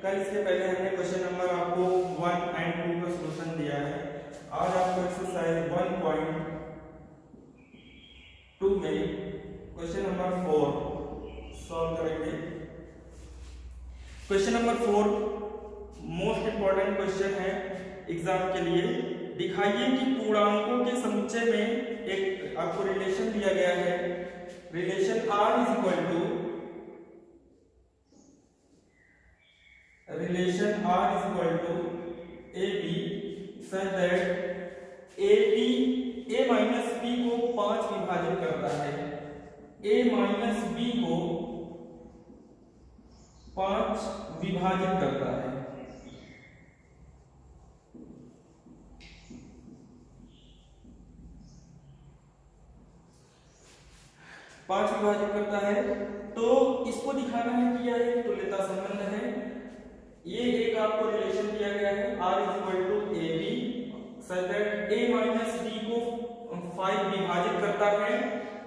कल इसके पहले हमने क्वेश्चन नंबर आपको 1 एंड 2 का सॉल्यूशन दिया है। आज आपको एक्सरसाइज 1.2 में क्वेश्चन नंबर 4 सॉल्व करेंगे। Question number 4 most important question है एग्जाम के लिए। दिखाइए कि पूर्णांकों के समुच्चय में एक आपको रिलेशन दिया गया है, relation R is equal to AB such that AB A minus B को 5 विभाजित करता है, A माइनस B को 5 विभाजित करता है। पांच विभाजित करता है तो इसको दिखाना है कि यह एक तुल्यता संबंध है। ये एक आपको रिलेशन दिया गया है R is equal to AB such that A minus B को 5 विभाजित करता है।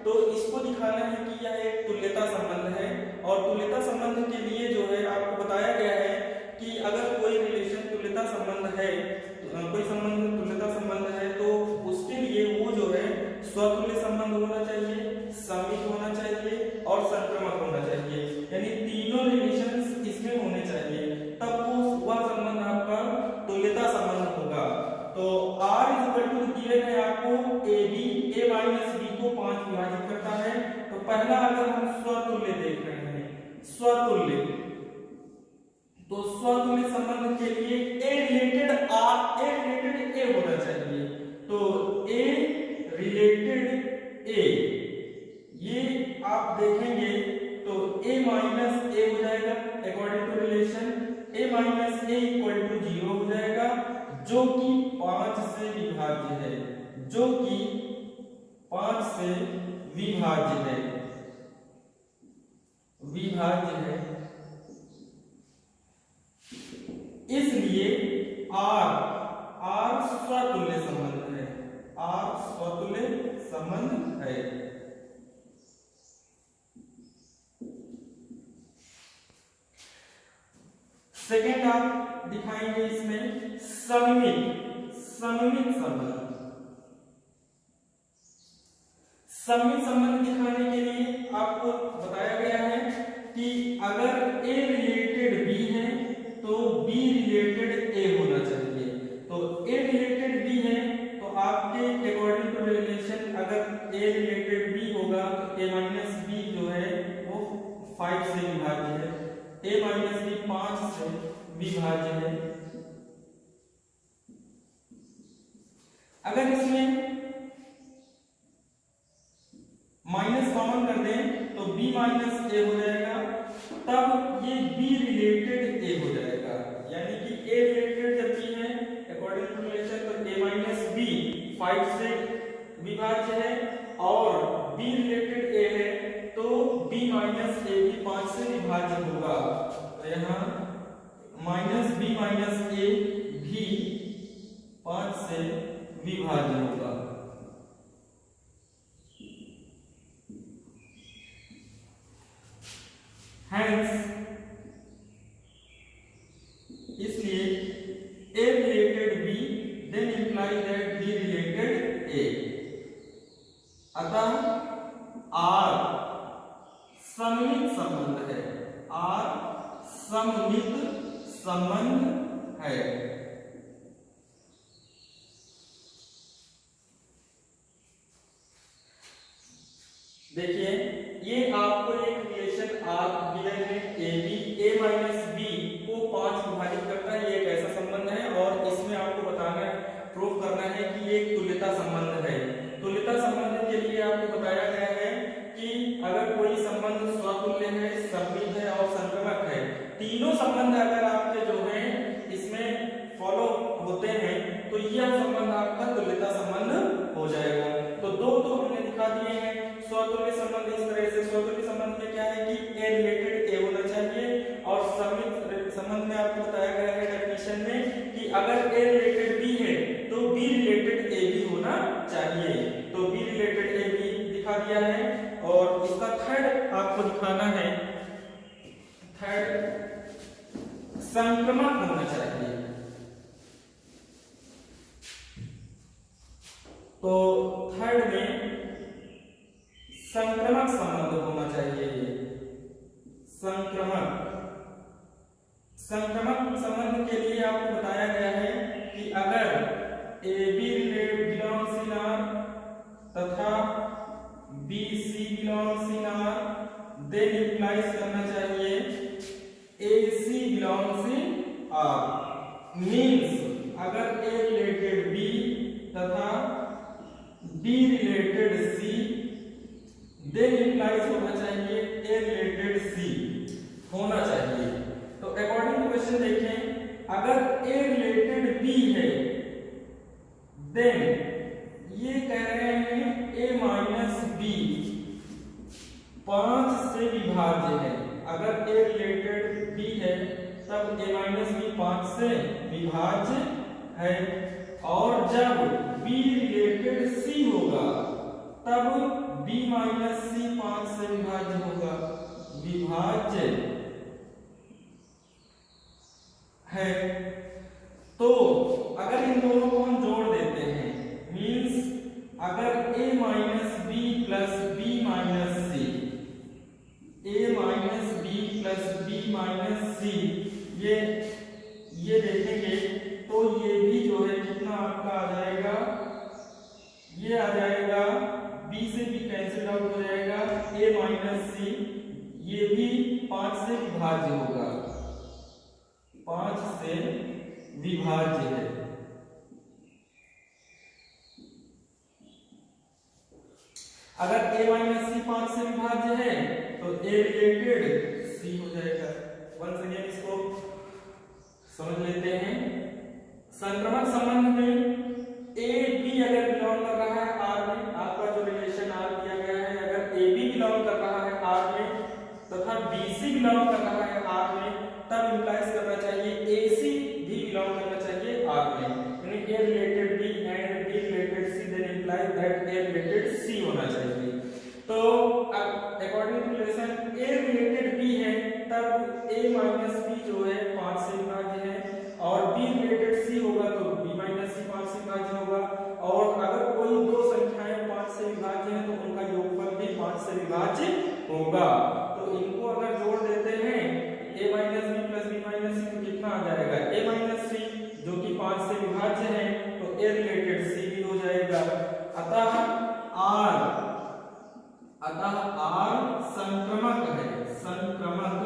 तो इसको दिखाना है कि यह एक तुल्यता संबंध है। और तुल्यता संबंध के लिए जो है आपको बताया गया है कि अगर कोई रिलेशन तुल्यता संबंध है, कोई संबंध तुल्यता संबंध है तो उसके लिए वो जो है स्वतुल्य संबंध होना चाहिए, सममित होना चाहिए और संक्रमक होना चाहिए, यानी तीनों रिलेशंस इसमें होने चाहिए, तब वो वह संबंध आपका तुल्यता संबंध होगा। तो R is equal to given है आपको AB A माइनस B को 5 विभाजित करता है। तो पहला अगर हम स्वतुल्य देख रहे हैं, स्वतुल्य, तो स्वतुल्य संबंध के लिए A रिलेटेड A होना चाहिए। तो A रिलेटेड A, ये आप देखेंगे तो A माइनस A हो जाएगा according to relation, A minus A equal to 0 हो जाएगा, जो कि 5 से विभाज्य है, जो कि 5 से विभाज्य है, इसलिए R स्वतुल्य संबंध है, R स्वतुल्य संबंध है। सेकेंड आप दिखाएंगे इसमें सममित संबंध। सममित संबंध दिखाने के लिए आपको बताया गया है कि अगर A रिलेटेड B है तो B रिलेटेड A होना चाहिए। तो A रिलेटेड B है तो आपके अकॉर्डिंग टू रिलेशन अगर A रिलेटेड B होगा तो A माइनस B जो है वो 5 से विभाज्य है, A माइनस B 5 से विभाज्य है। अगर इसमें माइनस कॉमन कर दें तो B माइनस A हो जाएगा, तब ये B रिलेटेड A हो जाएगा, यानी कि A रिलेटेड जब B है अकॉर्डिंग टू रिलेशन तो A माइनस B 5 से विभाज्य है और B रिलेटेड A है तो B माइनस A भी 5 से विभाज्य होगा। तो यहाँ माइनस B माइनस A भी 5 से विभाज्य होगा। Hence, इसलिए A related B then imply that B related A। अतः R सममित संबंध है, R सममित संबंध है। देखिए ये आपको एक रिलेशन R गिवन है AB A माइनस B को 5 विभाजित करता है, ये एक ऐसा संबंध है और इसमें आपको बताना है, प्रूफ करना है कि ये एक तुल्यता संबंध है। तुल्यता संबंध के लिए आपको बताया गया है कि अगर कोई संबंध स्वतुल्य है, सममित है और संक्रमक है, तीनों संबंध अगर आपके जो हैं इसमें फॉलो होते हैं तो यह संबंध आपका तुल्यता संबंध हो जाएगा। तो दो तो हमने दिखा दिए हैं स्वतुल्य संबंध। इस तरह से स्वतुल्य संबंध में क्या है कि A रिलेटेड A होना चाहिए और सममित संबंध में आपको बताया गया है डेफिनेशन में कि अगर A रिलेटेड B है तो B रिलेटेड A भी होना चाहिए। तो B रिलेटेड A भी दिखा दिया है और इसका थर्ड आपको दिखाना है, थर्ड संक्रमक होना चाहिए। तो थर्ड में संक्रमक संबंध होना चाहिए। संक्रमक संबंध के लिए आपको बताया गया है कि अगर a B belongs in R तथा b C belongs in R, then implies करना चाहिए a c belongs in R. Means अगर ए रिलेटेड बी तथा b related c, then implies होना चाहिए ए रिलेटेड सी होना चाहिए। तो अकॉर्डिंग टू क्वेश्चन देखें, अगर ए रिलेटेड बी है, देन ये कह रहे हैं ए माइनस बी 5 से विभाज्य है। अगर ए रिलेटेड बी है तब ए माइनस बी 5 से विभाज्य है, और जब बी रिलेटेड सी होगा तब बी माइनस सी 5 से विभाज्य होगा, विभाज्य है। तो अगर इन दोनों को हम जोड़ देते हैं, मींस अगर a minus b plus b minus c, a minus b plus b minus c, ये देखेंगे तो ये भी जो है कितना आपका आ जाएगा, ये आ जाएगा b से b कैंसिल आउट हो जाएगा, a माइनस सी ये भी 5 से विभाज्य होगा, 5 से विभाज्य है। अगर a माइनस सी 5 से विभाज्य है तो a रिलेटेड c हो जाएगा। वंस अगेन इसको समझ लेते हैं। संक्रमक संबंध में a b अगर बिलोंग कर रहा है R में, आपका जो रिलेशन R दिया गया है, अगर a b बिलोंग कर रहा है R में तथा b c बिलोंग कर रहा है R में, तब इंप्लाइज करना चाहिए a c भी बिलोंग करना चाहिए R में, यानी a related b and b related c, then implies that a related c होना चाहिए। तो according to relation a related b है तब a माइनस b जो है 5 से विभाज्य है, और b रिलेटेड c होगा तो b माइनस c 5 से विभाज्य होगा, और अगर कोई दो संख्याएं 5 से विभाज्य है तो उनका योगफल भी 5 से विभाज्य होगा। तो इनको अगर जोड़ देते हैं a minus b plus b minus c तो कितना आ जाएगा, a माइनस c जो कि 5 से विभाज्य है तो a रिलेटेड c भी हो जाएगा। अतः R संक्रमक है, संक्रमक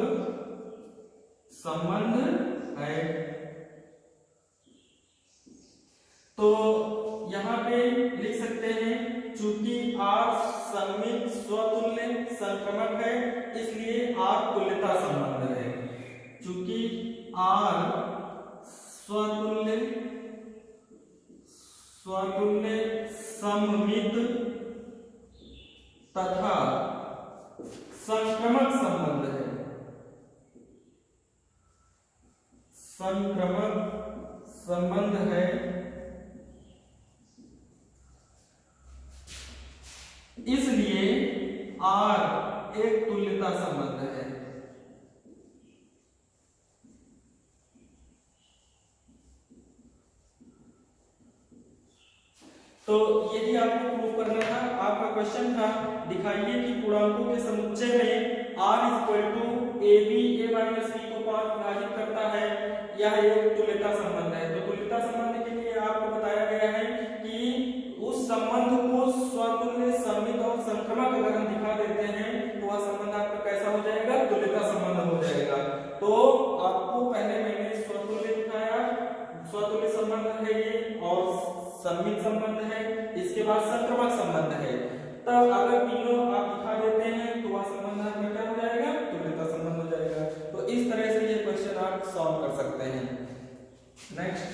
संबंध है। तो यहाँ पे लिख सकते हैं, चूंकि R सममित स्वतुल्य संक्रमक है इसलिए R तुल्यता संबंध है। चूंकि R स्वतुल्य सममित तथा संक्रमक संबंध है, संक्रमक संबंध है, इसलिए R एक तुल्यता संबंध है। तो यही आपको प्रूव करना था। आपका क्वेश्चन था, दिखाइए कि पूर्णांकों के समुच्चय में R equal to AB A minus B को 5 विभाजित करता है, यह एक तुल्यता संबंध है। तो तुल्यता संबंध के लिए आपको बताया गया है कि उस संबंध को स्वतुल्य सममित और संक्रमक अगर हम दिखा देते हैं तो वह संबंध आपका कैसा हो जाएगा, तुल्यता संबंध हो जाएगा। तो आपको पहले मैंने स्वतुल्य दिखाया, स्वतुल्य संबंध है ये, और सममित संबंध है, इसके बाद संक्रमक संबंध है। तब अगर तीनों आप दिखा देते हैं तो वह संबंध आपका क्या हो जाएगा, तुल्यता संबंध हो जाएगा। तो इस तरह से ये क्वेश्चन आप सॉल्व कर सकते हैं। नेक्स्ट,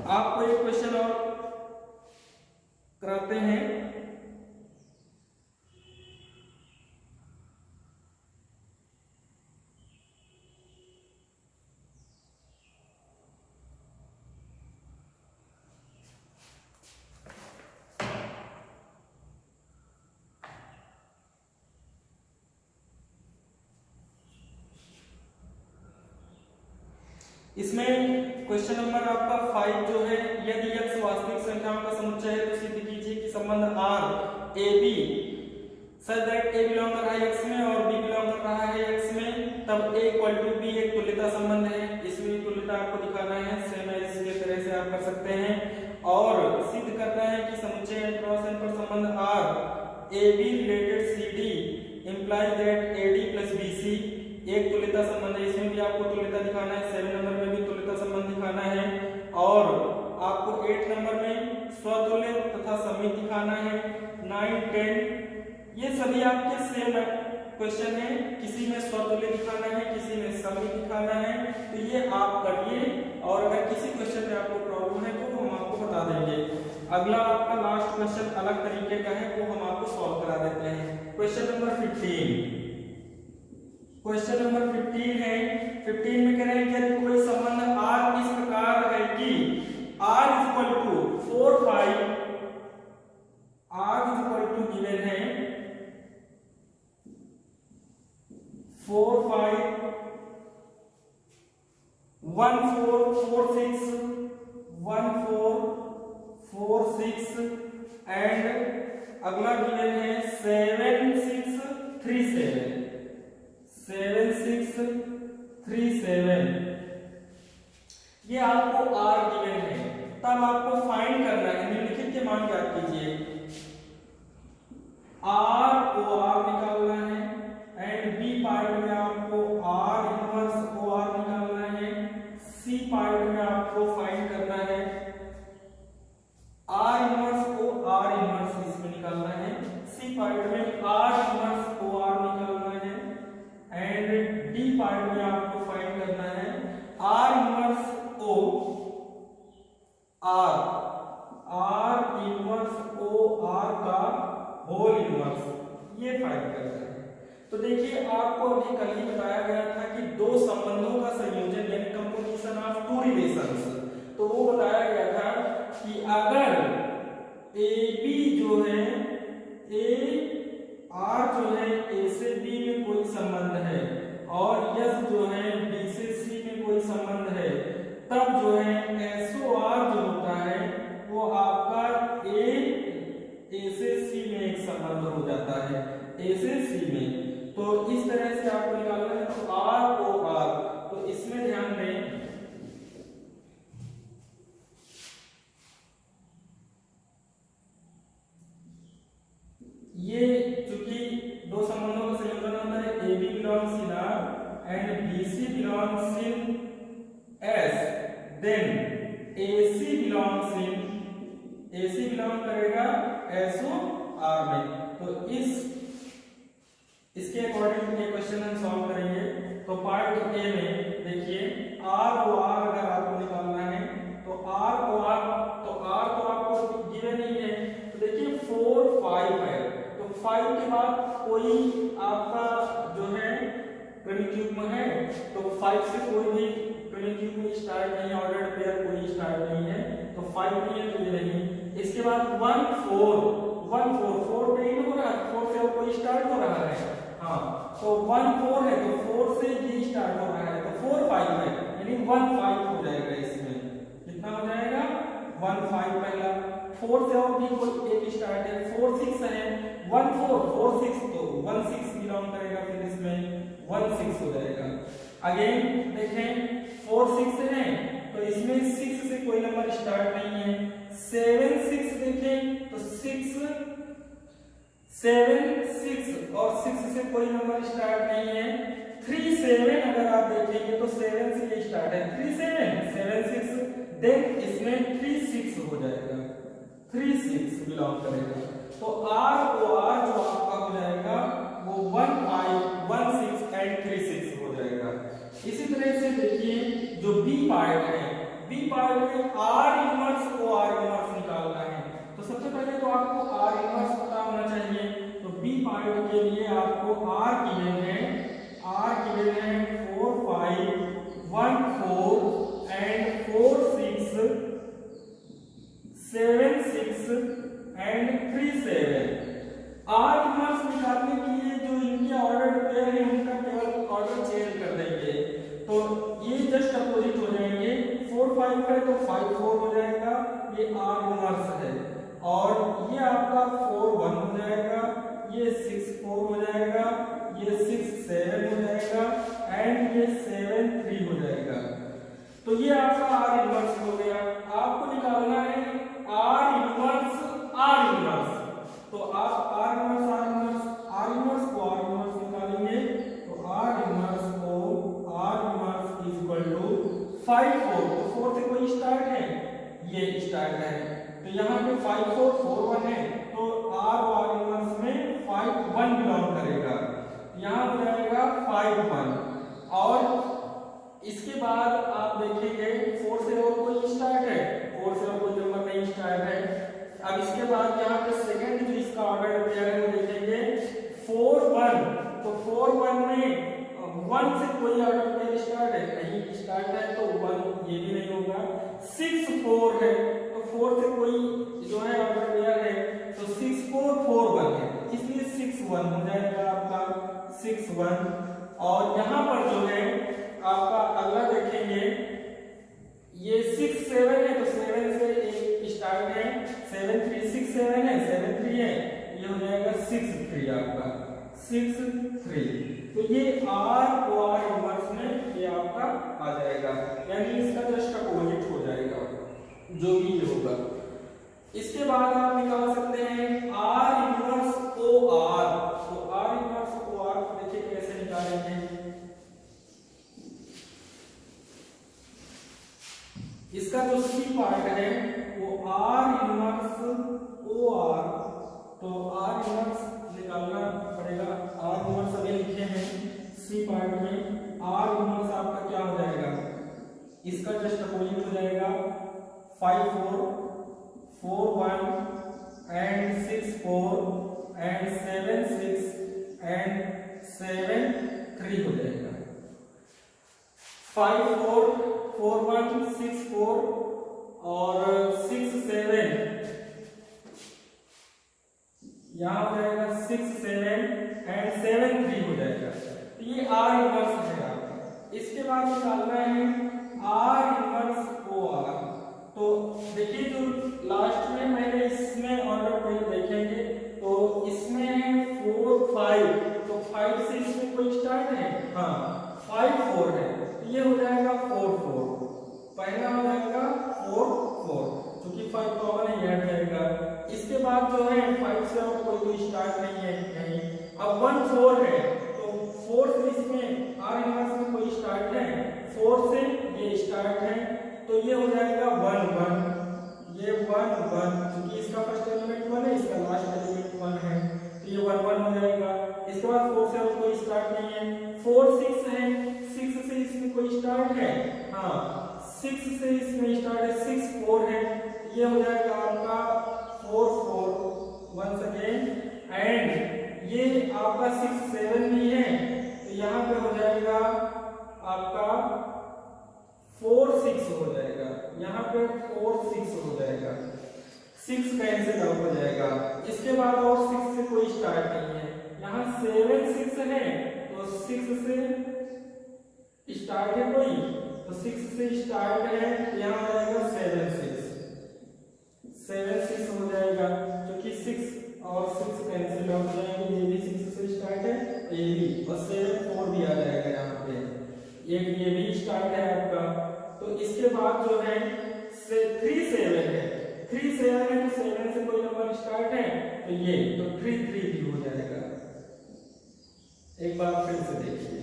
आपको एक क्वेश्चन और कराते हैं। इसमें क्वेश्चन नंबर आपका 5 जो है, यदि x वास्तविक संख्याओं का समुच्चय है तो सिद्ध कीजिए कि संबंध R A B such that A belong कर रहा है x में और b बिलोंग कर रहा है x में, तब a इक्वल टू b एक तुल्यता संबंध है। इसमें तुल्यता आपको दिखाना है, सेम एज इसके तरह से आप कर सकते हैं, और सिद्ध करना है कि समुच्चय n क्रॉस n पर संबंध R A B related C D implies that A D plus B C एक तुल्यता संबंध है। इसमें भी आपको तुल्यता दिखाना है, 7 नंबर में भी तुल्यता संबंध दिखाना है, और आपको 8 नंबर में स्वतुल्य तथा समित दिखाना है। 9, 10 ये सभी आपके सेम क्वेश्चन है, किसी में स्वतुल्य दिखाना है, किसी में समित दिखाना है, तो ये आप करिए, और अगर किसी क्वेश्चन में आपको प्रॉब्लम है तो हम आपको बता देंगे। अगला आपका लास्ट क्वेश्चन अलग तरीके का है, वो हम आपको सॉल्व करा देते हैं। क्वेश्चन नंबर 15, क्वेश्चन नंबर 15 है। 15 में कह रहे हैं कि यदि कोई संबंध R इस प्रकार है कि R equal to 4, 5, R equal to given है 4, 5, 1, 4, 4, 6, 1, 4, 4, 6 एंड अगला गिवन है 7, 6, 3, 7, 7, 6, 3, 7, ये आपको R गिवन है। तब आपको फाइंड करना है, निम्नलिखित के मान ज्ञात कीजिए। R को R निकालना है, एंड B पार्ट में आपको R इनवर्स को R निकालना है, C पार्ट में आपको फाइंड करना है R इनवर्स को R इनवर्स इसमें निकालना है, C पार्ट में R इनवर्स को R निकालना है, एंड D पार्ट में आपको फाइंड करना है R inverse O R, R inverse O R का होल इनवर्स, ये फाइंड करना है। तो देखिए आपको अभी कल ही बताया गया था कि दो संबंधों का संयोजन यानी कंपोजिशन ऑफ टू रिलेशंस, तो वो बताया गया था कि अगर ए बी जो है ए आर जो है ए से बी में कोई संबंध है और यस जो है बी से सी में कोई संबंध है, तब जो है एसओ आर जो होता है वो आपका ए से सी में एक संबंध हो जाता है, ए से सी में। तो इस तरह से आपको निकालना है, तो आर ओ आर, तो इसमें ध्यान दें ये चूंकि दो संबंधों का संयोजन होता है, A B belongs in R and B C belongs in S, then A C belong करेगा एसओ आर में। तो इसके अकॉर्डिंग ये क्वेश्चन हम सॉल्व करेंगे। तो पार्ट ए में देखिए आर को आर अगर आपको निकालना है तो आर को आपको गिवन ही है, तो देखिए 4, 5 है, तो 5 के बाद कोई आपका जो है क्रमिक युग्म है, तो 5 से कोई भी क्रमिक युग्म स्टार्ट नहीं है, ऑर्डर्ड पेयर कोई स्टार्ट नहीं है, तो 5 नहीं है तो ये नहीं। इसके बाद 1, 4 4 पे इन हो रहा है, 4 से कोई स्टार्ट हो रहा है, हाँ, तो 1, 4 है तो 4 से ये स्टार्ट हो रहा है, तो 4, 5 है, यानी 1, 5 हो जाएगा। इसमें कितना हो जाएगा 1, 5 पहला, 4 से और भी कोई एक स्टार्ट है, 4, 6 है, 1, 4, 4, 6 तो 1, 6 बिलोंग करेगा, फिर इसमें 1, 6 हो जाएगा। अगेन देखें 4, 6 है तो इसमें 6 से कोई नंबर स्टार्ट नहीं है, 7, 6 देखें तो 6, 7, 6 और 6 से कोई नंबर स्टार्ट नहीं है, 3, 7 अगर आप देखेंगे तो 7 से ये स्टार्ट है, 3, 7, 7, 6, देन इसमें 3, 6 हो जाएगा, 3, 6 बिलोंग करेगा। तो R को R जो आपका हो जाएगा वो 1, 5, 1, 6 एंड 3, 6 हो जाएगा। इसी तरह से देखिए जो B पार्ट है, B पार्ट में R इनवर्स को R इनवर्स निकालना है, तो सबसे पहले तो आपको R इनवर्स पता होना चाहिए। तो B पार्ट के लिए आपको R गिवन है 4, 5, 1, 4 एंड 4, 6, 7, 6 एंड 3, 7। R इनवर्स निकालने के लिए जो इनके ऑर्डर पेयर है उनका केवल ऑर्डर चेंज कर देंगे, तो ये जस्ट अपोजिट हो जाएंगे, 4 5 है तो 5 4 हो जाएगा, ये R इनवर्स है, और ये आपका 4 1 हो जाएगा, ये 6 4 हो जाएगा, ये 6 7 हो जाएगा, एंड ये 7 3 हो जाएगा। तो ये आपका R इनवर्स हो गया। आपको निकालना है R इनवर्स R इनवर्स, तो आप R inverse R inverse R inverse को R इनवर्स निकालेंगे, तो R इनवर्स को R inverse is equal to 5 4, तो 4 से कोई स्टार्ट है, ये स्टार्ट है, तो यहाँ पे 5 4 4 1 है, तो R और R इनवर्स में 5 1 बिलोंग करेगा, यहाँ हो जाएगा 5 1। और इसके बाद आप देखेंगे 4 से और कोई स्टार्ट है, 4 से और कोई नंबर नहीं स्टार्ट है। अब इसके बाद यहाँ पे सेकंड जो इसका ऑर्डर दिया है वो देखेंगे 4 1, तो 4 1 में 1 से कोई ऑर्डर पेयर स्टार्ट है, नहीं स्टार्ट है, तो 1 ये भी नहीं होगा। 6 4 है, तो 4 से कोई जो है ऑर्डर पेयर है, तो 6 4 4 1 है, इसलिए 6 1 हो जाएगा आपका 6 1। और यहाँ पर जो है आपका अगला देखेंगे, ये 6 7 है, तो 7 से एक स्टार्ट है, 7 3 6 7 है, 7 3 है, ये हो जाएगा 6 3 आपका 6 3। तो ये R और R इनवर्स में ये आपका आ जाएगा, यानी इसका जस्ट अपोजिट हो जाएगा जो भी ये होगा। इसके बाद आप निकाल सकते हैं R इनवर्स OR, तो R इनवर्स OR देखिए कैसे निकालेंगे। इसका जो C पार्ट है वो R इनवर्स OR, तो R इनवर्स निकालना पड़ेगा। R इनवर्स अभी लिखे हैं C पार्ट में, R इनवर्स आपका क्या हो जाएगा, इसका जस्ट अपोजिट हो जाएगा 5 4 4 1 एंड 6 4 एंड 7 6 एंड 7 3 हो जाएगा। 5 4 4 1 6 4 और 6 7, यहाँ हो जाएगा 6 7 एंड 7 3 हो जाएगा। तो ये R इनवर्स है आपका। इसके बाद निकालना है R इनवर्स OR, तो देखिए जो लास्ट में मैंने इसमें ऑर्डर पेयर देखेंगे, तो इसमें है 4 5, तो 5 से इसमें कोई स्टार्ट है, हाँ 5 4 है, तो ये हो जाएगा 4 4, पहला हो जाएगा 4 4, क्योंकि 5 कॉमन है, ये हट जाएगा। इसके बाद जो है 5 से और कोई स्टार्ट नहीं है, नहीं। अब 1 4 है, तो 4 से इसमें R इनवर्स में कोई स्टार्ट है, 4 से ये स्टार्ट है, तो ये हो जाएगा 1 1, ये 1 1, क्योंकि इसका फर्स्ट एलिमेंट 1 है, इसका लास्ट एलिमेंट 1 है, तो ये 1 1 हो जाएगा। इसके बाद 4 से और कोई स्टार्ट नहीं है, 4 6 है, 6 से इसमें कोई स्टार्ट है, हाँ 6 से इसमें स्टार्ट है, 6 4 है, ये हो जाएगा आपका 4 4 वंस अगेन, एंड ये आपका 6 7 भी है, तो यहाँ पे हो जाएगा आपका 4 6 हो जाएगा, यहाँ पे 4 6 हो जाएगा, 6 कैंसिल आउट हो जाएगा। इसके बाद और 6 से कोई स्टार्ट नहीं है, यहाँ 7 6 है, तो 6 से स्टार्ट है कोई, तो 6 से स्टार्ट है, यहाँ हो जाएगा 7 6 हो जाएगा, क्योंकि 6 और 6 कैंसिल आउट हो जाएंगे, ये भी 6 से स्टार्ट है, ये भी, और 7 4 भी आ जाएगा यहाँ पे, एक ये भी स्टार्ट है आपका। तो इसके बाद जो है 3 7 है, 3 7 है, तो 7 से कोई नंबर स्टार्ट है, तो ये, तो 3 3 भी हो जाएगा। एक बार फिर से देखिए,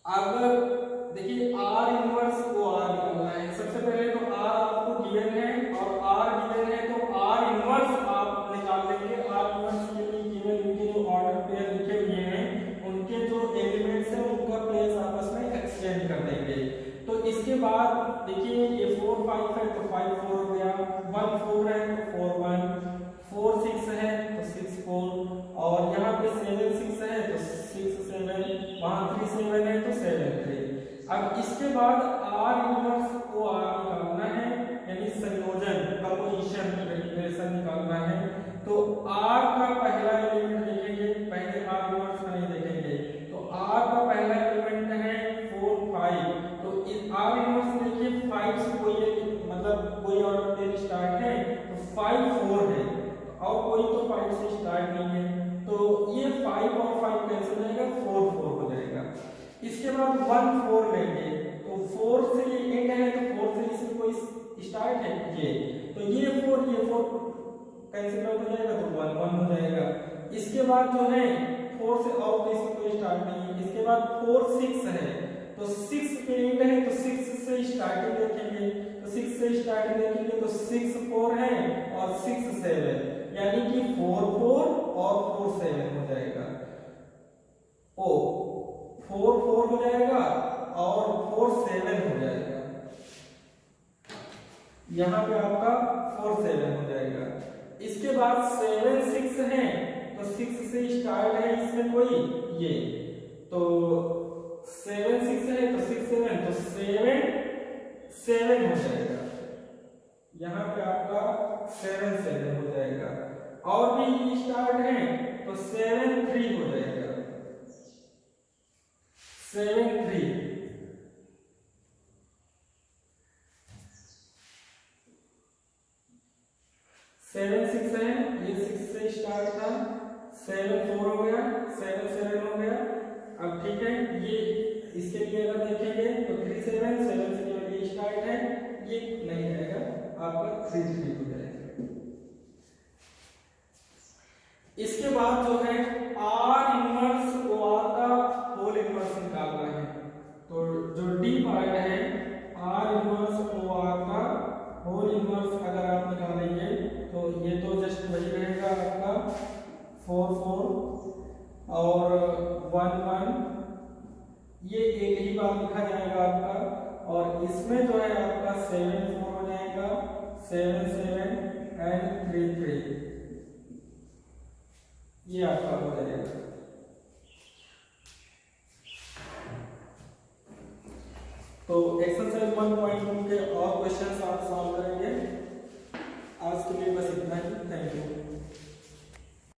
अगर देखिए R इनवर्स को R निकालना है, सबसे पहले तो R आपको गिवन है और R गिवन है, तो R इनवर्स आप निकाल लेंगे। R इनवर्स के लिए केवल इनके जो ऑर्डर पेयर लिखे हुए हैं उनके जो एलिमेंट्स हैं उनका प्लेस आपस में एक्सचेंज कर देंगे। तो इसके बाद देखिए ये 4 5 है, तो 5 4 हो गया, 1 4 है, तो 4 1, 4 6 है, तो 6 4, और यहाँ पे 7 6 है, तो 6 7, वहाँ 3 7 है, तो 7 3। अब इसके बाद R इनवर्स को R निकालना है, यानी संयोजन कंपोजिशन रिलेशन निकालना है। तो R का पहला एलिमेंट देखेंगे, पहले R इनवर्स का नहीं देखेंगे, तो R का पहला एलिमेंट कोई और 10 स्टार्ट है तो 5 4 है, और कोई तो 5 से स्टार्ट नहीं है, तो ये 5 और 5 कैंसिल हो जाएगा, 4 4 हो जाएगा। इसके बाद 1 4 लेंगे तो 4 से ये एंड है, तो 4 से इसमें कोई स्टार्ट है ये, तो ये 4 कैंसिल आउट हो जाएगा, तो 1 1 हो जाएगा। इसके बाद जो है 4 से और तो इसमें कोई स्टार्ट नहीं है। इसके बाद 4 6 है, तो 6 पे एंड है, तो 6 से स्टार्टिंग देखेंगे, तो 6 से स्टार्टिंग देखेंगे तो 6 4 है और 6 7, यानी कि 4 4 और 4 7 हो जाएगा। ओ 4 4 हो जाएगा और 4 7 हो जाएगा, यहाँ पे आपका 4 7 हो जाएगा। इसके बाद 7 6 है, तो 6 से स्टार्ट है इसमें कोई ये, तो 7 6 है तो 6 7, तो 7 7 हो जाएगा, यहाँ पे आपका 7 7 हो जाएगा। और भी स्टार्ट है तो 7 3 हो जाएगा, 7 3। 7 6 है, ये 6 से स्टार्ट था, 7 4 हो गया, 7 7 हो गया। अब ठीक है, ये इसके लिए अगर देखेंगे तो 3 7 7 से जो ये स्टार्ट है ये नहीं रहेगा, आपका 3 3 हो जाएगा। इसके बाद जो है R इनवर्स OR का होल इनवर्स निकालना है, तो जो D पार्ट है R इनवर्स OR का होल इनवर्स अगर आप निकालेंगे तो ये तो जस्ट वही रहेगा आपका 4 4 और 1 1, ये एक ही बात लिखा जाएगा आपका। और इसमें जो है आपका 7 4 हो जाएगा, 7 7 एंड 3 3, ये आपका हो जाएगा। तो एक्सरसाइज 1.2 के और क्वेश्चंस आप सॉल्व करेंगे। आज के लिए बस इतना ही, थैंक यू।